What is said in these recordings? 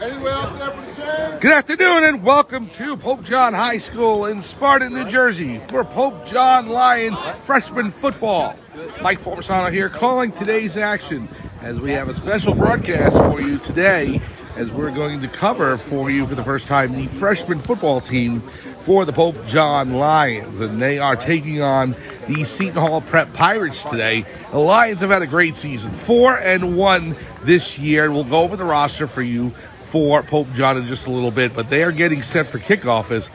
Good afternoon and welcome to Pope John High School in Sparta, New Jersey for Pope John Lion Freshman Football. Mike Formisano here calling today's action as we have a special broadcast for you today as we're going to cover for you for the first time the freshman football team for the Pope John Lions. And they are taking on the Seton Hall Prep Pirates today. The Lions have had a great season, 4-1 this year. We'll go over the roster for you for Pope John in just a little bit, but they are getting set for kickoff as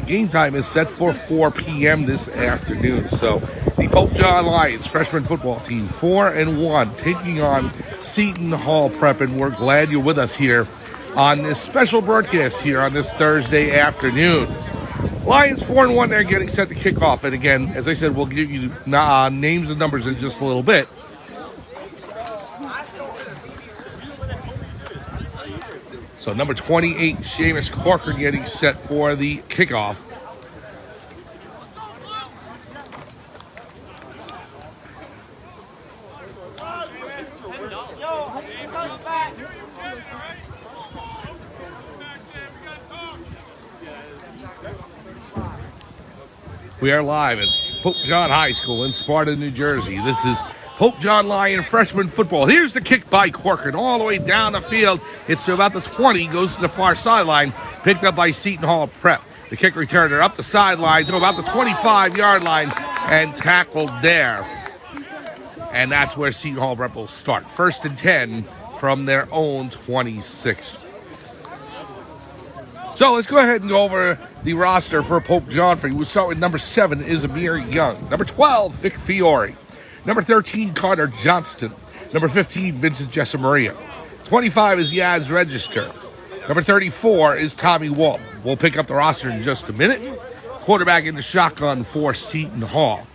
game time is set for 4 p.m. this afternoon. So the Pope John Lions freshman football team, 4-1, taking on Seton Hall Prep, and we're glad you're with us here on this special broadcast here on this Thursday afternoon. Lions 4-1, they're getting set to kick off, and again, as I said, we'll give you names and numbers in just a little bit. So number 28, Seamus Corcoran getting set for the kickoff. We are live at Pope John High School in Sparta, New Jersey. This is Pope John Lion freshman football. Here's the kick by Corcoran all the way down the field. It's to about the 20, goes to the far sideline, picked up by Seton Hall Prep. The kick returner up the sideline to about the 25-yard line and tackled there. And that's where Seton Hall Prep will start. 1st and 10 from their own 26. So let's go ahead and go over the roster for Pope John for you. We'll start with number 7, Izamir Young. Number 12, Vic Fiore. Number 13, Carter Johnston. Number 15, Vincent Jessamaria. 25 is Yaz Register. Number 34 is Tommy Walton. We'll pick up the roster in just a minute. Quarterback in the shotgun for Seton Hall.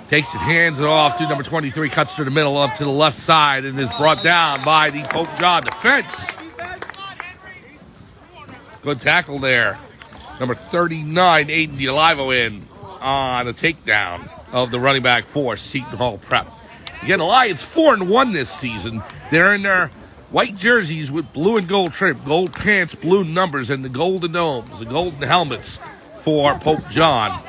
Takes it, hands it off to number 23, cuts to the middle, up to the left side, and is brought down by the Pope John defense. Good tackle there. Number 39, Aiden DiLivo in on a takedown of the running back for Seton Hall Prep. Again, the Lions 4-1 this season. They're in their white jerseys with blue and gold trim, gold pants, blue numbers, and the golden domes, the golden helmets for Pope John.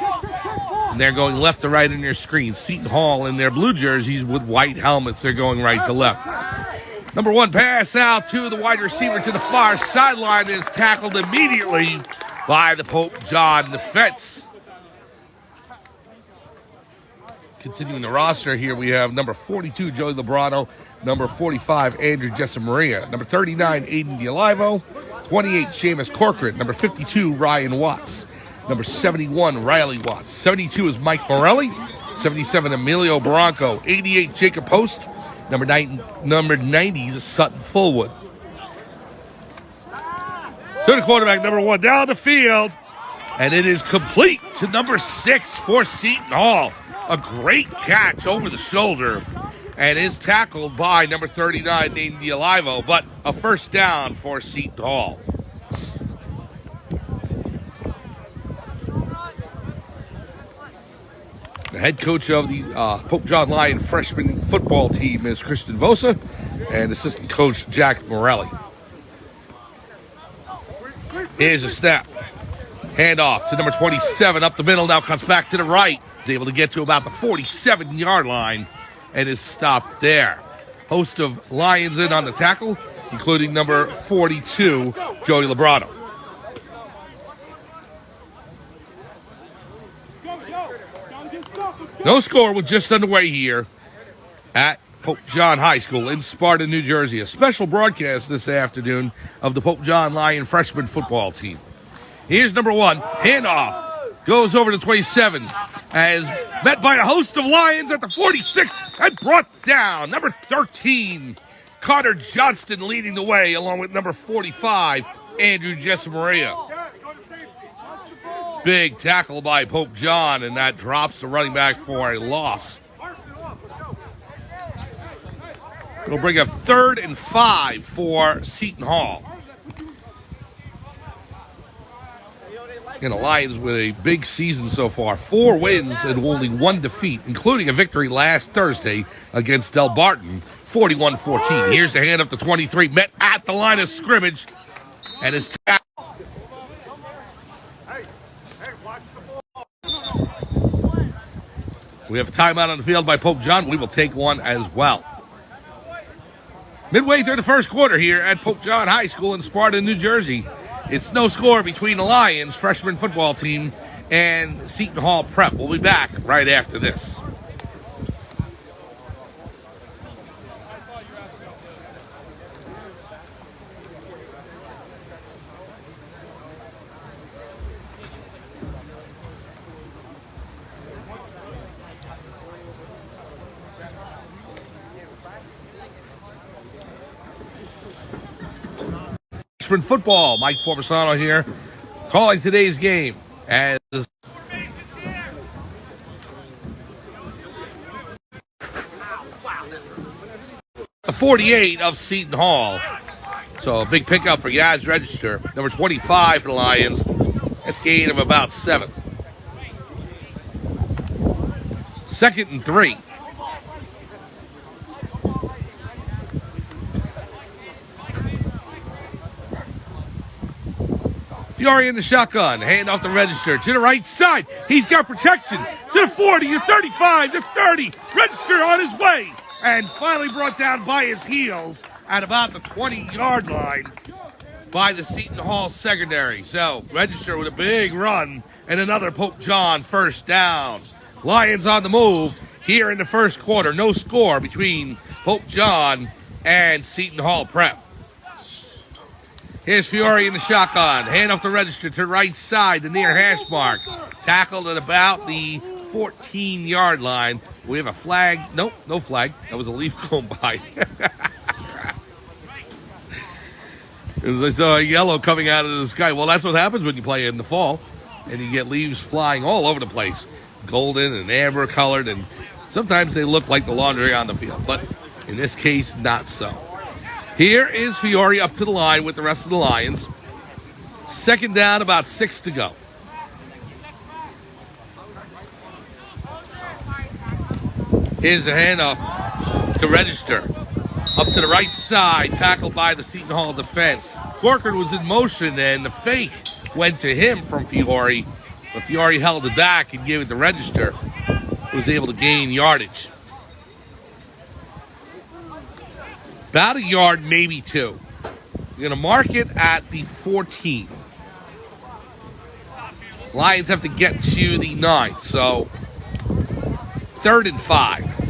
And they're going left to right in your screen. Seton Hall in their blue jerseys with white helmets. They're going right to left. Number 1 pass out to the wide receiver to the far sideline is tackled immediately by the Pope John defense. Continuing the roster here, we have number 42, Joey Lebrano. Number 45, Andrew Jessamaria. Number 39, Aiden DiLivo. 28, Seamus Corcoran. Number 52, Ryan Watts. Number 71, Riley Watts. 72 is Mike Morelli. 77, Emilio Barranco. 88, Jacob Post. Number 90 is Sutton Fullwood. To the quarterback, number 1, down the field. And it is complete to number 6 for Seton Hall. A great catch over the shoulder and is tackled by number 39, named DiLivo, but a first down for Seton Hall. The head coach of the Pope John Lion freshman football team is Christian Vosa and assistant coach Jack Morelli. Here's a snap. Handoff to number 27 up the middle, now cuts back to the right. Is able to get to about the 47-yard line and is stopped there. Host of Lions in on the tackle, including number 42, Jody Lebrano. No score was just underway here at Pope John High School in Sparta, New Jersey. A special broadcast this afternoon of the Pope John Lion freshman football team. Here's number 1, handoff. Goes over to 27 as met by a host of Lions at the 46 and brought down. Number 13, Carter Johnston leading the way along with number 45, Andrew Jessamaria. Big tackle by Pope John, and that drops the running back for a loss. It'll bring up 3rd and 5 for Seton Hall. And the Lions with a big season so far. 4 wins and only 1 defeat, including a victory last Thursday against Del Barton, 41-14. Here's the hand up to 23. Met at the line of scrimmage and his tackle. We have a timeout on the field by Pope John. We will take one as well. Midway through the first quarter here at Pope John High School in Sparta, New Jersey. It's no score between the Lions freshman football team and Seton Hall Prep. We'll be back right after this. Freshman football, Mike Forbesano here, calling today's game as the 48 of Seton Hall. So a big pickup for Yaz Register. Number 25 for the Lions. That's a gain of about 7. 2nd and 3. Fiore in the shotgun, hand off the Register to the right side. He's got protection to the 40, to 35, to 30. Register on his way, and finally brought down by his heels at about the 20-yard line by the Seton Hall secondary. So Register with a big run and another Pope John first down. Lions on the move here in the first quarter. No score between Pope John and Seton Hall Prep. Here's Fiore in the shotgun. Hand off the Register to the right side, the near hash mark. Tackled at about the 14-yard line. We have a flag. Nope, no flag. That was a leaf going by. I saw a yellow coming out of the sky. Well, that's what happens when you play in the fall. And you get leaves flying all over the place. Golden and amber colored. And sometimes they look like the laundry on the field. But in this case, not so. Here is Fiore up to the line with the rest of the Lions. 2nd down, about 6 to go. Here's the handoff to Register. Up to the right side, tackled by the Seton Hall defense. Corcoran was in motion, and the fake went to him from Fiore. But Fiore held it back and gave it to Register, who was able to gain yardage. About a yard, maybe 2. We're going to mark it at the 14. Lions have to get to the 9, so 3rd and 5.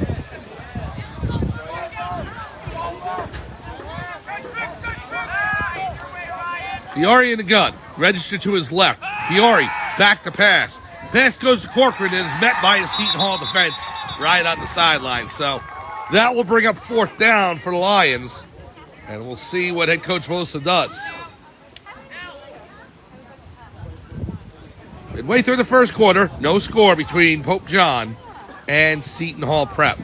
Fiore in the gun. Register to his left. Fiore back to pass. Pass goes to Corcoran and is met by his Seton Hall defense right on the sideline. So that will bring up 4th down for the Lions. And we'll see what head coach Vosa does. Midway through the first quarter, no score between Pope John and Seton Hall Prep.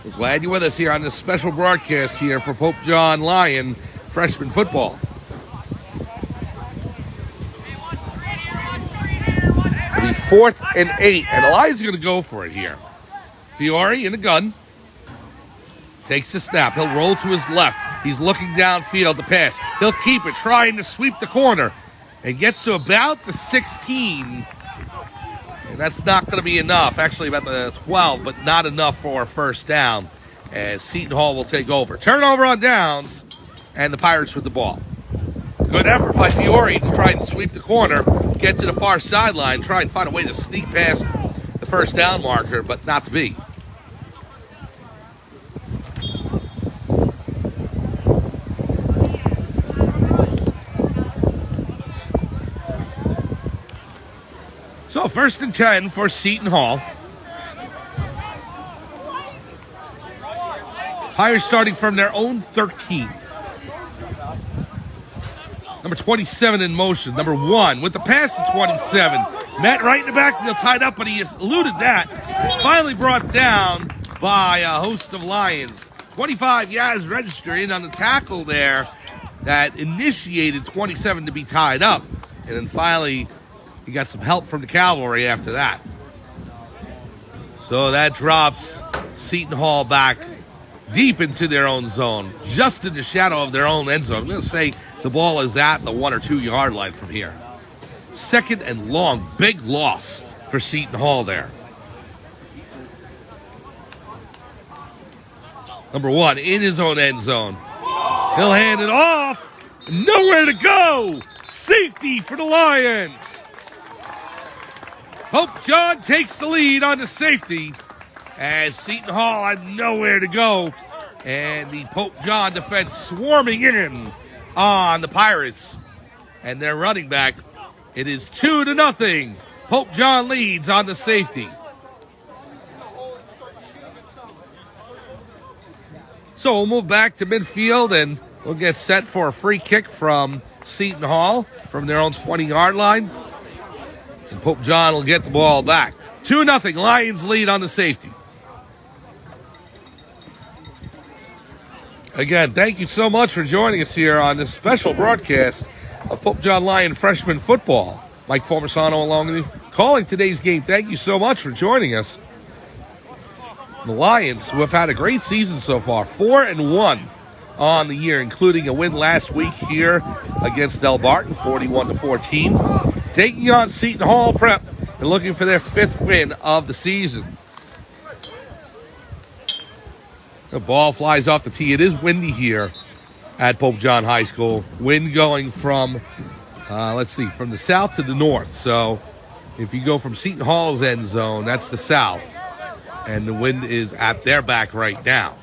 We're glad you're with us here on this special broadcast here for Pope John Lion freshman football. It'll be 4th and 8, and the Lions are going to go for it here. Fiore in the gun. Takes the snap. He'll roll to his left. He's looking downfield to pass. He'll keep it, trying to sweep the corner. And gets to about the 16. And that's not going to be enough. Actually, about the 12, but not enough for a first down. As Seton Hall will take over. Turnover on downs. And the Pirates with the ball. Good effort by Fiore to try and sweep the corner. Get to the far sideline. Try and find a way to sneak past the first down marker, but not to be. So 1st and 10 for Seton Hall. Pirates starting from their own 13. Number 27 in motion. Number 1 with the pass to 27. Met right in the backfield, tied up, but he eluded that. Finally brought down by a host of Lions. 25 Yaz Register in on the tackle there that initiated 27 to be tied up. And then finally he got some help from the cavalry after that. So that drops Seton Hall back deep into their own zone, just in the shadow of their own end zone. I'm going to say the ball is at the 1 or 2 yard line from here. Second and long, big loss for Seton Hall there. Number 1 in his own end zone. He'll hand it off. Nowhere to go. Safety for the Lions. Pope John takes the lead on the safety as Seton Hall had nowhere to go. And the Pope John defense swarming in on the Pirates. And their running back, it is 2-0. Pope John leads on the safety. So we'll move back to midfield and we'll get set for a free kick from Seton Hall from their own 20-yard line. And Pope John will get the ball back. 2-0, Lions lead on the safety. Again, thank you so much for joining us here on this special broadcast of Pope John Lion Freshman Football. Mike Formasano along with you, calling today's game. Thank you so much for joining us. The Lions, who have had a great season so far, 4-1 on the year, including a win last week here against Del Barton, 41-14. Taking on Seton Hall Prep and looking for their 5th win of the season. The ball flies off the tee. It is windy here at Pope John High School. Wind going from, from the south to the north. So if you go from Seton Hall's end zone, that's the south. And the wind is at their back right now.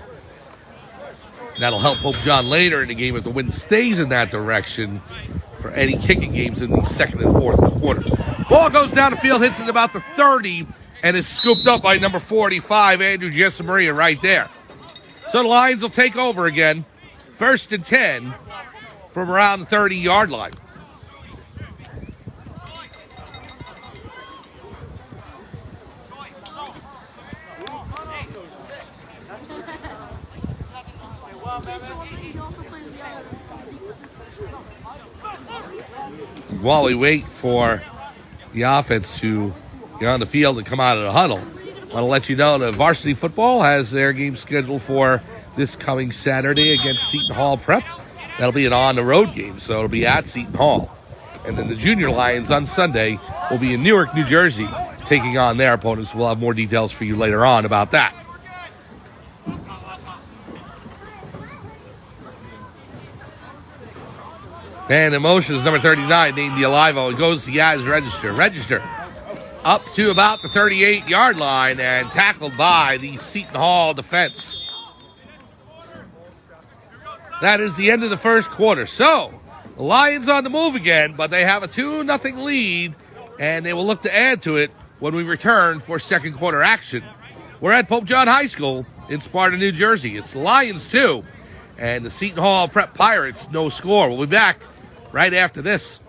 That'll help Pope John later in the game if the wind stays in that direction for any kicking games in the 2nd and 4th quarter. Ball goes down the field, hits it about the 30, and is scooped up by number 45, Andrew Jessamaria, right there. So the Lions will take over again. 1st and 10 from around the 30-yard line. While we wait for the offense to get on the field and come out of the huddle, I want to let you know that varsity football has their game scheduled for this coming Saturday against Seton Hall Prep. That'll be an on-the-road game, so it'll be at Seton Hall. And then the Junior Lions on Sunday will be in Newark, New Jersey, taking on their opponents. We'll have more details for you later on about that. And in motion is number 39, named Dialivo. It goes to Yaz Register. Register up to about the 38-yard line and tackled by the Seton Hall defense. That is the end of the first quarter. So, the Lions on the move again, but they have a 2-0 lead, and they will look to add to it when we return for second quarter action. We're at Pope John High School in Sparta, New Jersey. It's the Lions 2, and the Seton Hall Prep Pirates no score. We'll be back right after this.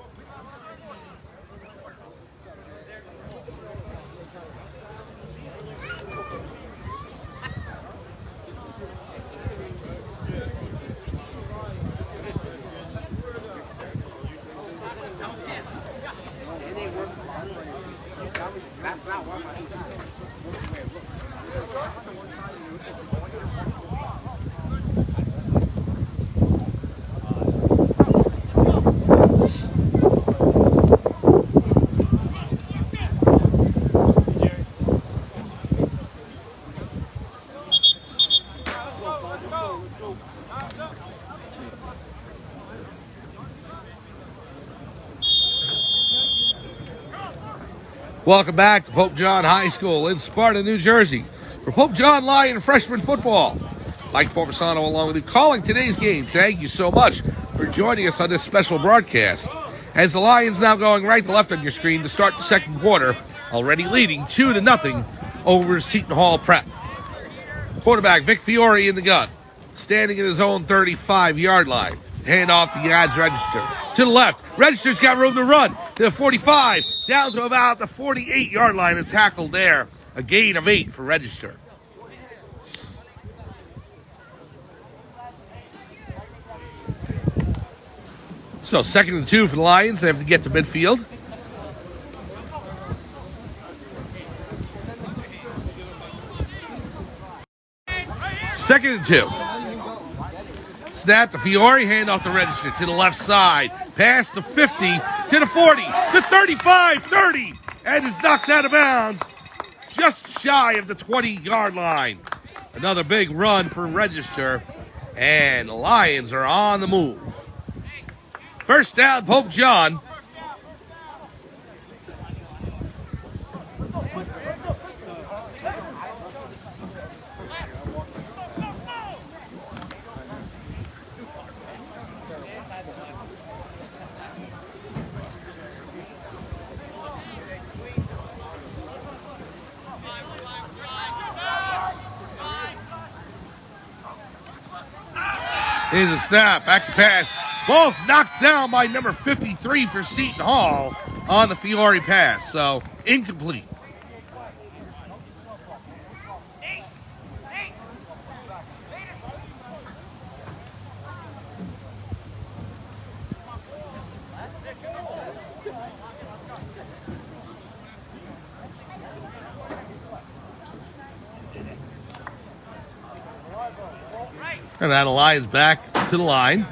Welcome back to Pope John High School in Sparta, New Jersey for Pope John Lion Freshman Football. Mike Formasano along with you, calling today's game. Thank you so much for joining us on this special broadcast. As the Lions now going right to left on your screen to start the second quarter, already leading 2-0 over Seton Hall Prep. Quarterback Vic Fiore in the gun, standing in his own 35-yard line. Hand off to Yaz Register. To the left. Register's got room to run. To the 45. Down to about the 48-yard line and tackled there. A gain of 8 for Register. So 2nd and 2 for the Lions. They have to get to midfield. Second and 2. Snap to Fiore, hand off the register to the left side. Pass to 50, to the 40, to 35, 30, and is knocked out of bounds just shy of the 20-yard line. Another big run for Register, and the Lions are on the move. First down, Pope John. Here's a snap, back to pass. Ball's knocked down by number 53 for Seton Hall on the Fiore pass, so incomplete. And that Lions back to the line.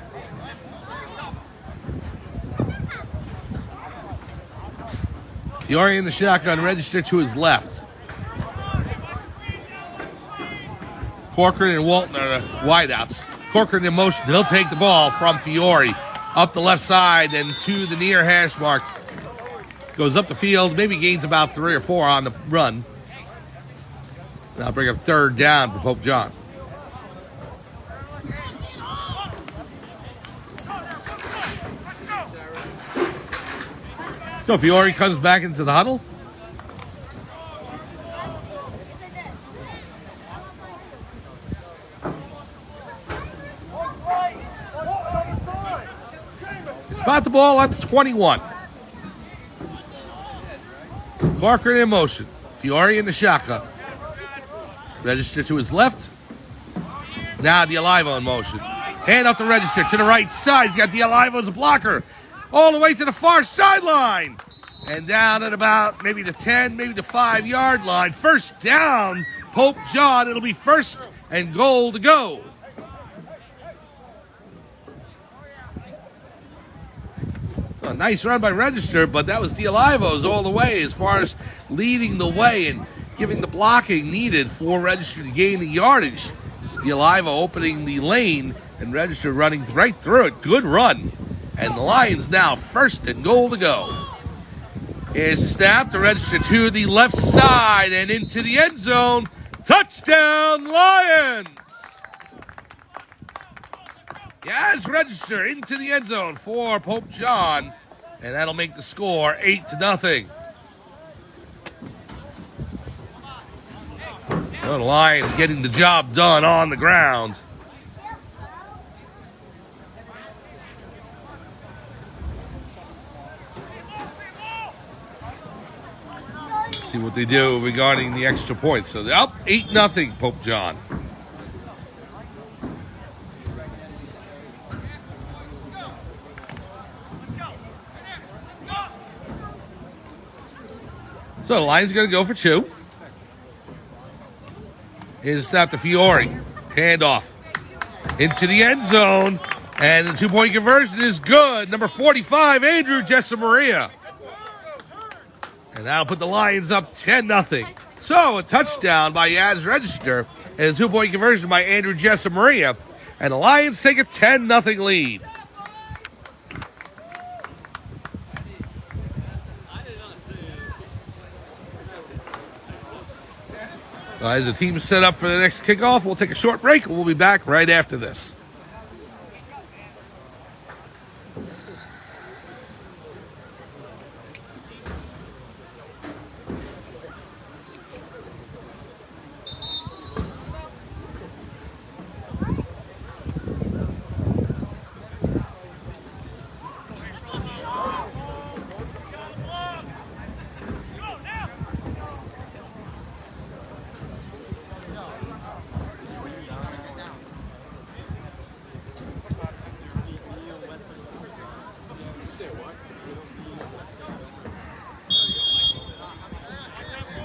Fiore in the shotgun, register to his left. Corcoran and Walton are the wideouts. Corcoran in motion. They'll take the ball from Fiore up the left side and to the near hash mark. Goes up the field, maybe gains about 3 or 4 on the run. That'll bring up third down for Pope John. So Fiore comes back into the huddle. They spot the ball at the 21. Corcoran in motion. Fiore in the shotgun. Register to his left. Now D'Alivo in motion. Hand off the register to the right side. He's got D'Alivo as a blocker. All the way to the far sideline. And down at about maybe the 10, maybe the 5-yard line. First down, Pope John. It'll be first and goal to go. A nice run by Register, but that was D'Alivo's all the way as far as leading the way and giving the blocking needed for Register to gain the yardage. So D'Alivo opening the lane and Register running right through it. Good run. And the Lions now first and goal to go. Here's the snap to Register to the left side and into the end zone. Touchdown, Lions! Yes, Register into the end zone for Pope John. And that'll make the score 8-0. So the Lions getting the job done on the ground. See what they do regarding the extra points. So they're up 8-0, Pope John. So the Lions going to go for 2. Here's a snap to Fiore. Handoff into the end zone. And the 2-point conversion is good. Number 45, Andrew Jessamaria. And that'll put the Lions up 10-0. So a touchdown by Yaz Register and a 2-point conversion by Andrew Jessamaria. And the Lions take a 10-0 lead. As the team is set up for the next kickoff, we'll take a short break and we'll be back right after this.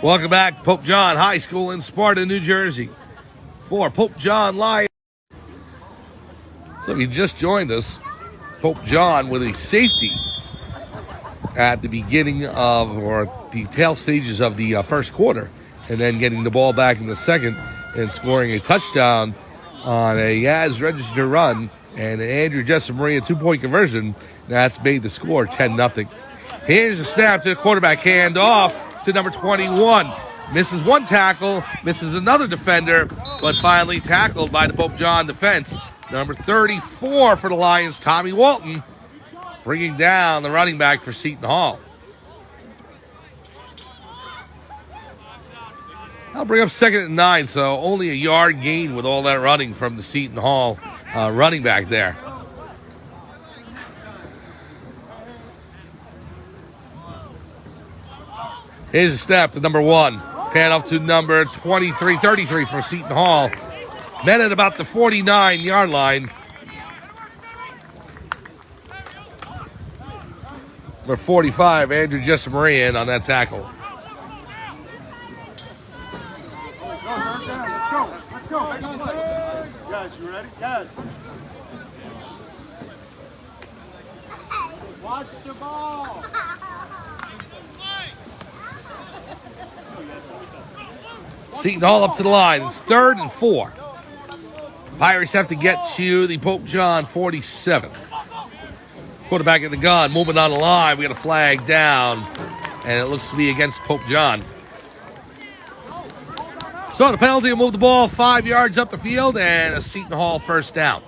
Welcome back to Pope John High School in Sparta, New Jersey. for Pope John Lions. So if you just joined us, Pope John with a safety at the beginning of, or the tail stages of the first quarter, and then getting the ball back in the second and scoring a touchdown on a as-registered run and an Andrew Jessamaria 2-point conversion. That's made the score 10-0. Here's a snap to the quarterback, hand off to number 21. Misses one tackle, misses another defender, but finally tackled by the Pope John defense. Number 34 for the Lions, Tommy Walton, bringing down the running back for Seton Hall. I'll bring up 2nd and 9, so only a yard gain with all that running from the Seton Hall running back there. Here's a snap to number 1. Pan off to number 33 for Seton Hall. Met at about the 49-yard line. Number 45, Andrew Jessamaria, in on that tackle. Let's go. Guys, you ready? Yes. Watch the ball. Seton Hall up to the line. It's 3rd and 4. Pirates have to get to the Pope John 47. Quarterback in the gun, moving on the line. We got a flag down, and it looks to be against Pope John. So the penalty will move the ball 5 yards up the field, and a Seton Hall first down.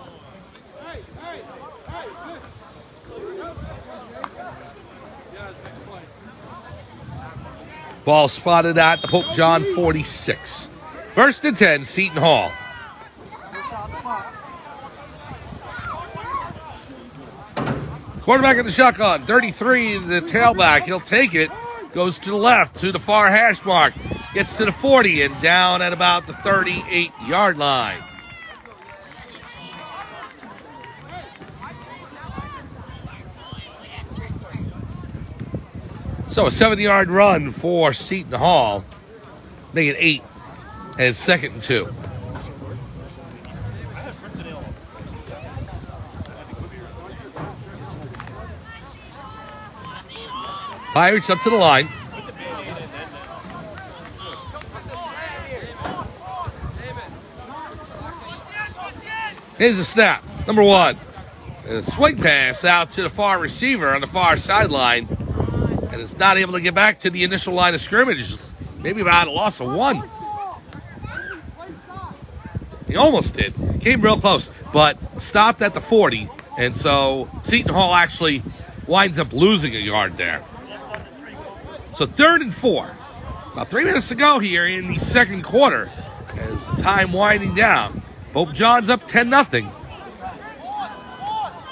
Ball spotted at the Pope John 46. 1st and 10, Seton Hall. Quarterback in the shotgun, 33, the tailback. He'll take it, goes to the left, to the far hash mark, gets to the 40, and down at about the 38-yard line. So a 7-yard run for Seton Hall, make it 8, and it's 2nd and 2. Pirates up to the line. Here's a snap. Number 1. A swing pass out to the far receiver on the far sideline. And it's not able to get back to the initial line of scrimmage. Maybe about a loss of 1. He almost did. Came real close, but stopped at the 40. And so Seton Hall actually winds up losing a yard there. So 3rd and 4. About 3 minutes to go here in the second quarter as the time winding down. Pope John's up 10-0.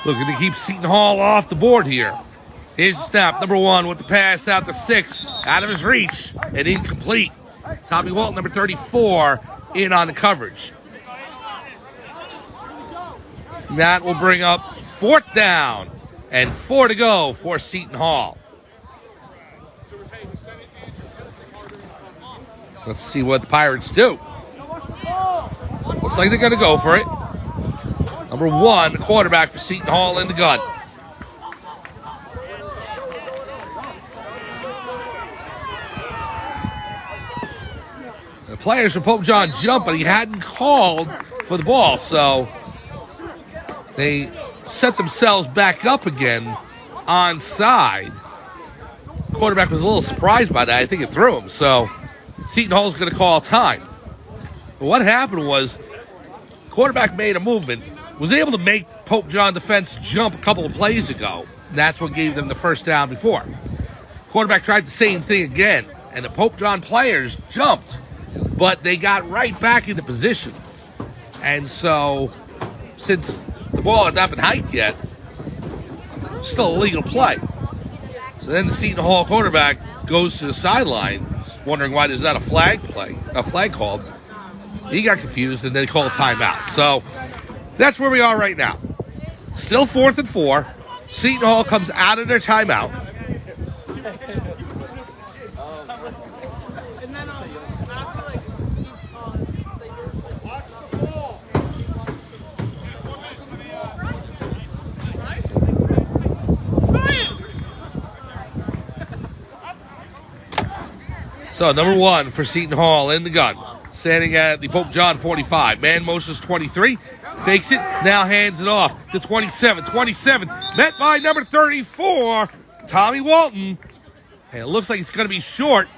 Looking to keep Seton Hall off the board here. Here's the snap. Number 1 with the pass out to 6. Out of his reach and incomplete. Tommy Walton, number 34, in on the coverage. That will bring up 4th down and 4 to go for Seton Hall. Let's see what the Pirates do. Looks like they're going to go for it. Number 1, the quarterback for Seton Hall in the gun. The players from Pope John jumped, but he hadn't called for the ball, so they set themselves back up again onside. Quarterback was a little surprised by that. I think it threw him, so Seton Hall's going to call time. But what happened was quarterback made a movement, was able to make Pope John defense jump a couple of plays ago. And that's what gave them the first down before. Quarterback tried the same thing again, and the Pope John players jumped, but they got right back into position. And so, since the ball had not been hiked yet, still a legal play. So then the Seton Hall quarterback goes to the sideline, wondering why there's not a flag called. He got confused, and they called timeout. So that's where we are right now. Still 4th and 4. Seton Hall comes out of their timeout. So, number 1 for Seton Hall in the gun. Standing at the Pope John 45. Man motions 23. Fakes it. Now hands it off to 27. 27. Met by number 34, Tommy Walton. And it looks like it's going to be short.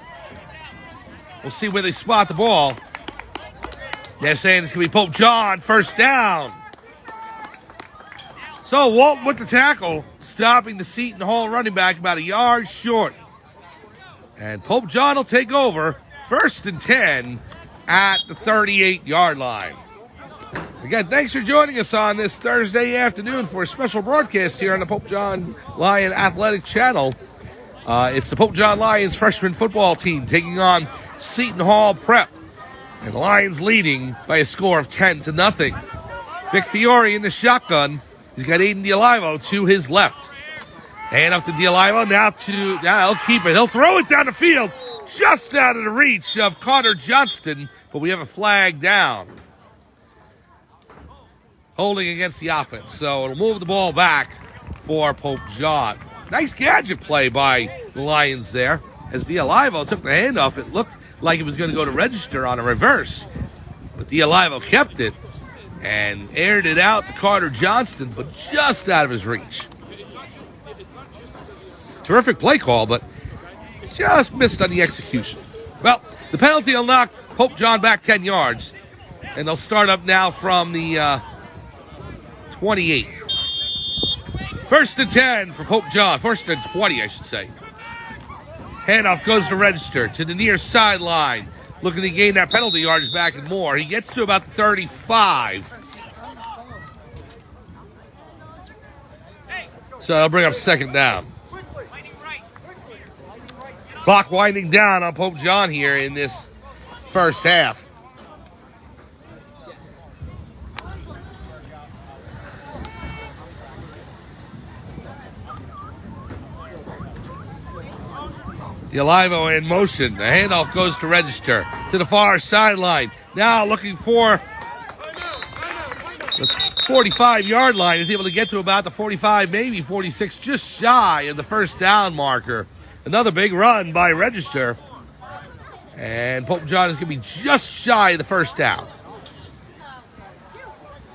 We'll see where they spot the ball. They're saying it's going to be Pope John. First down. So Walton with the tackle, stopping the Seton Hall running back about a yard short. And Pope John will take over. 1st and 10 at the 38-yard line. Again, thanks for joining us on this Thursday afternoon for a special broadcast here on the Pope John Lion Athletic Channel. It's the Pope John Lions freshman football team taking on Seton Hall Prep. And the Lions leading by a score of 10-0. Vic Fiore in the shotgun. He's got Aiden DiAlivo to his left. Hand up to DiAlivo. Now he'll keep it. He'll throw it down the field. Just out of the reach of Carter Johnston. But we have a flag down. Holding against the offense. So it'll move the ball back for Pope John. Nice gadget play by the Lions there. As DiAlivo took the handoff, it looked like it was going to go to register on a reverse. But DiAlivo kept it and aired it out to Carter Johnston, but just out of his reach. Terrific play call, but just missed on the execution. Well, the penalty will knock Pope John back 10 yards. And they'll start up now from the 28. 1st and 10 for Pope John. 1st and 20, I should say. Handoff goes to register to the near sideline. Looking to gain that penalty yardage back and more. He gets to about the 35. So that'll bring up 2nd down. Clock winding down on Pope John here in this first half. DiAlivo in motion. The handoff goes to register to the far sideline. Now looking for the 45-yard line. Is able to get to about the 45, maybe 46, just shy of the 1st down marker. Another big run by register. And Pope John is going to be just shy of the 1st down.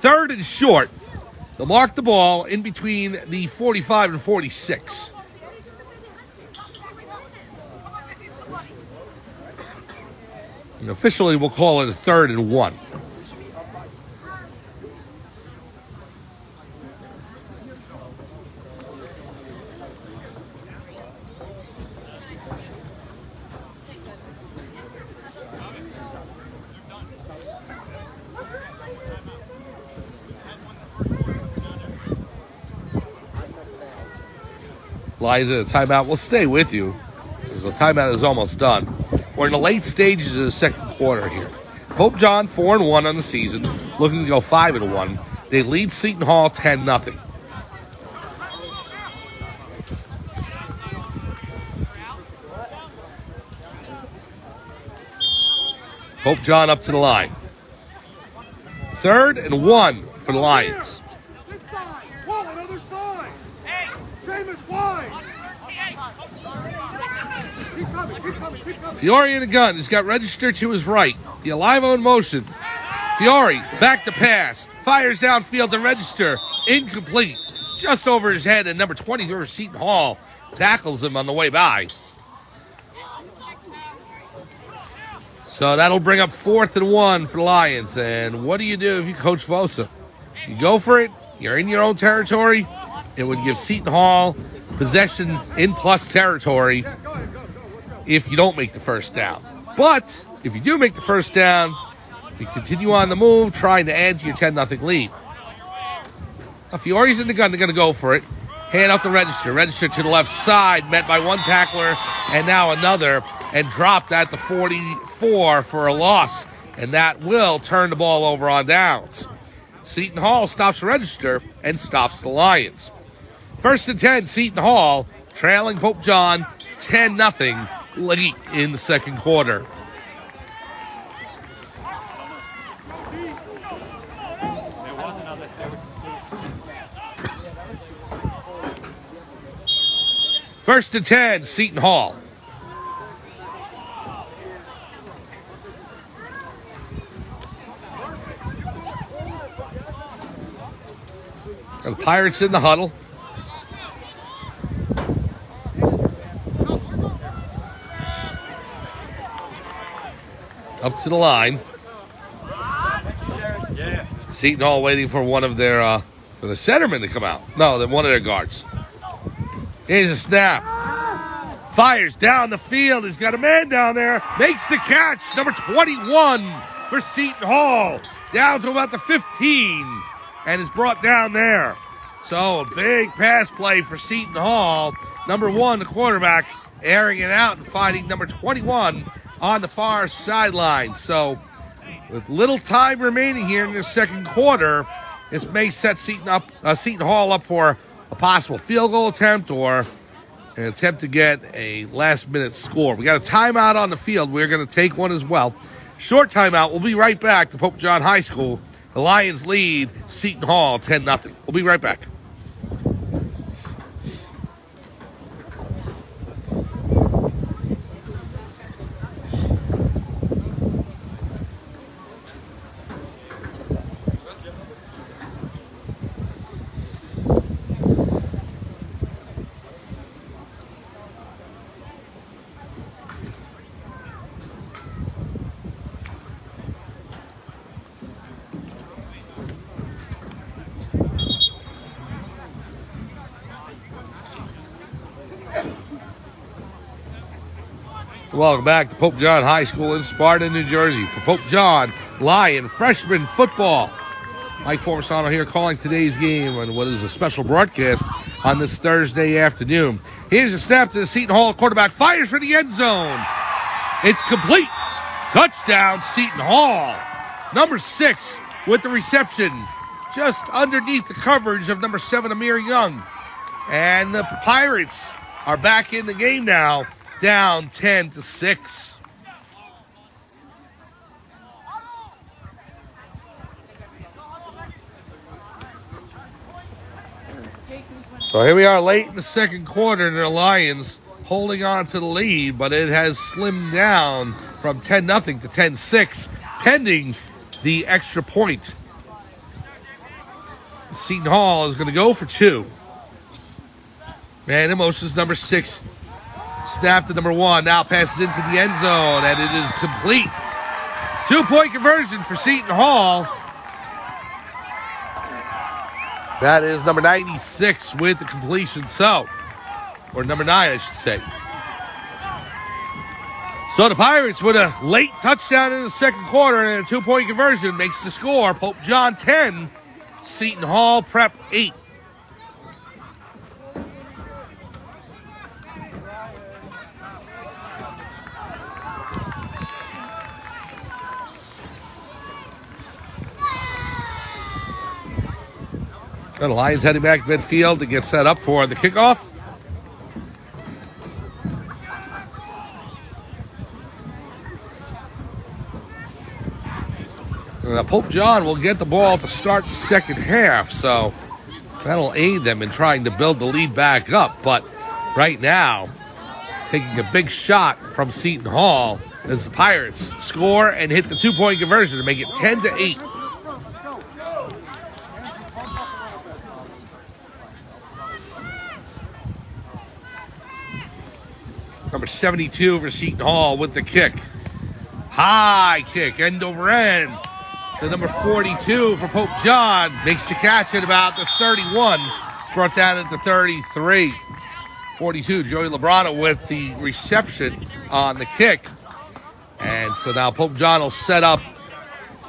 3rd and short. They'll mark the ball in between the 45 and 46. And officially, we'll call it a 3rd and 1. Liza, the timeout will stay with you because the timeout is almost done. We're in the late stages of the 2nd quarter here. Pope John 4-1 on the season, looking to go 5-1. They lead Seton Hall 10-0. Pope John up to the line. 3rd and 1 for the Lions. Fiore in the gun. He's got register to his right. DiAlivo in motion. Fiore back to pass. Fires downfield to register. Incomplete. Just over his head. And number 23, Seton Hall, tackles him on the way by. So that'll bring up 4th and 1 for the Lions. And what do you do if you coach Vosa? You go for it. You're in your own territory. It would give Seton Hall possession in plus territory if you don't make the 1st down. But if you do make the 1st down, you continue on the move, trying to add to your 10-0 lead. Now, Fiore's in the gun. They're going to go for it. Hand out the register. Register to the left side, met by one tackler and now another, and dropped at the 44 for a loss. And that will turn the ball over on downs. Seton Hall stops register and stops the Lions. 1st and 10, Seton Hall, trailing Pope John 10-0 late in the 2nd quarter. First and 10, Seton Hall. The Pirates in the huddle. Up to the line. Seton Hall waiting for one of their for the centerman to come out. No, one of their guards. Here's a snap. Fires down the field. He's got a man down there. Makes the catch. Number 21 for Seton Hall. Down to about the 15. And is brought down there. So a big pass play for Seton Hall. Number 1, the quarterback, airing it out and finding number 21 on the far sideline. So with little time remaining here in the second quarter, this may set Seton Hall up for a possible field goal attempt or an attempt to get a last-minute score. We got a timeout on the field. We're going to take one as well. Short timeout. We'll be right back to Pope John High School. The Lions lead Seton Hall 10-0. We'll be right back. Welcome back to Pope John High School in Sparta, New Jersey. For Pope John Lion Freshman football. Mike Formisano here calling today's game on what is a special broadcast on this Thursday afternoon. Here's a snap to the Seton Hall quarterback. Fires for the end zone. It's complete. Touchdown, Seton Hall. Number 6 with the reception. Just underneath the coverage of number 7, Amir Young. And the Pirates are back in the game now. Down 10-6. So here we are late in the second quarter, and the Lions holding on to the lead, but it has slimmed down from 10-0 to 10-6, pending the extra point. Seton Hall is going to go for 2. And in motion is number 6. Snap to number 1, now passes into the end zone, and it is complete. 2-point conversion for Seton Hall. That is number 96 with the completion, or number 9, I should say. So the Pirates with a late touchdown in the second quarter and a 2-point conversion makes the score. Pope John 10, Seton Hall Prep 8. And the Lions heading back to midfield to get set up for the kickoff. Pope John will get the ball to start the second half, so that'll aid them in trying to build the lead back up. But right now, taking a big shot from Seton Hall as the Pirates score and hit the 2-point conversion to make it 10-8. Number 72 for Seton Hall with the kick. High kick, end over end. The number 42 for Pope John makes the catch at about the 31. It's brought down at the 33. 42, Joey Labrana with the reception on the kick. And so now Pope John will set up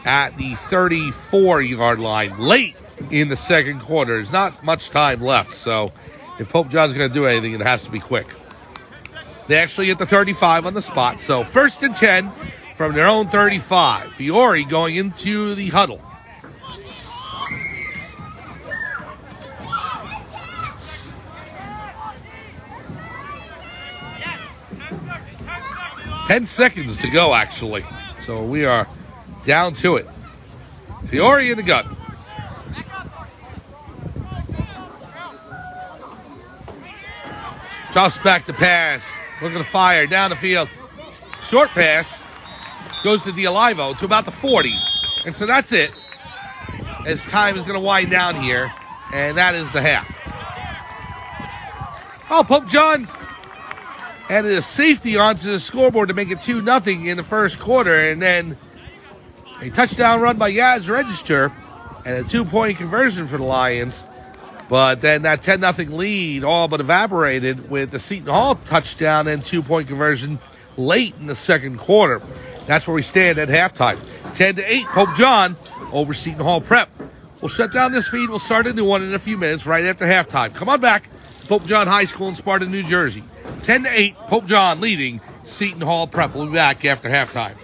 at the 34-yard line late in the second quarter. There's not much time left, so if Pope John's going to do anything, it has to be quick. They actually hit the 35 on the spot. So 1st and 10 from their own 35. Fiore going into the huddle. Ten seconds to go, actually. So we are down to it. Fiore in the gun. Drops back to pass. Looking to fire down the field. Short pass. Goes to D'Olivo to about the 40. And so that's it. As time is going to wind down here. And that is the half. Oh, Pope John added a safety onto the scoreboard to make it 2-0 in the first quarter. And then a touchdown run by Yaz Register and a 2-point conversion for the Lions. But then that 10-0 lead all but evaporated with the Seton Hall touchdown and 2-point conversion late in the second quarter. That's where we stand at halftime. 10-8, Pope John over Seton Hall Prep. We'll shut down this feed. We'll start a new one in a few minutes right after halftime. Come on back to Pope John High School in Sparta, New Jersey. 10-8, Pope John leading Seton Hall Prep. We'll be back after halftime.